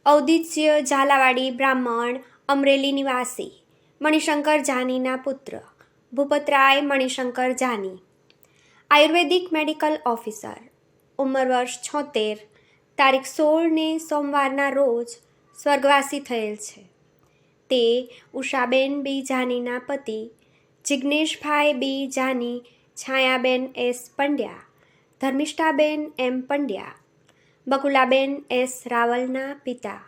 ઔદિત્ય ઝાલાવાડી બ્રાહ્મણ, અમરેલી નિવાસી, મણિશંકર જાનીના પુત્ર, ભૂપતરાય મણિશંકર જાની, આયુર્વેદિક મેડિકલ ઓફિસર, ઉંમર વર્ષ 76, તારીખ 16 ને સોમવારના રોજ સ્વર્ગવાસી થયેલ છે. તે ઉષાબેન બી જાનીના પતિ, જિજ્ઞેશભાઈ બી જાની, છાયાબેન એસ પંડ્યા, ધર્મિષ્ઠાબેન એમ પંડ્યા, બકુલાબેન એસ રાવલના પિતા,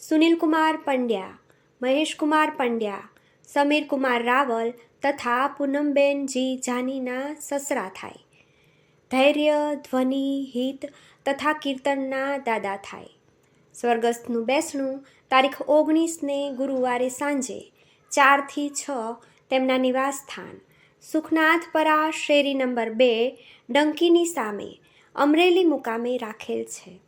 સુનિલકુમાર પંડ્યા, મહેશકુમાર પંડ્યા, સમીરકુમાર રાવલ તથા પૂનમબેન જી જાનીના સસરા થાય. ધૈર્ય, ધ્વનિ, હિત તથા કીર્તનના દાદા થાય. સ્વર્ગસ્થનું બેસણું તારીખ 19 ને ગુરુવારે સાંજે 4 થી 6 તેમના નિવાસ સ્થાન સુખનાથપરા શેરી નંબર 2 ડંકીની સામે અમરેલી મુકામે રાખેલ છે.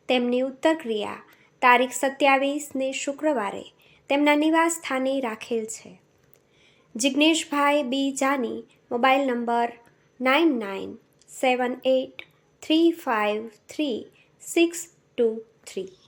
તેમની ઉત્તરક્રિયા તારીખ 27 ને શુક્રવારે તેમના નિવાસ સ્થાને રાખેલ છે. જિજ્ઞેશભાઈ બી જાની, મોબાઈલ નંબર 9978353623.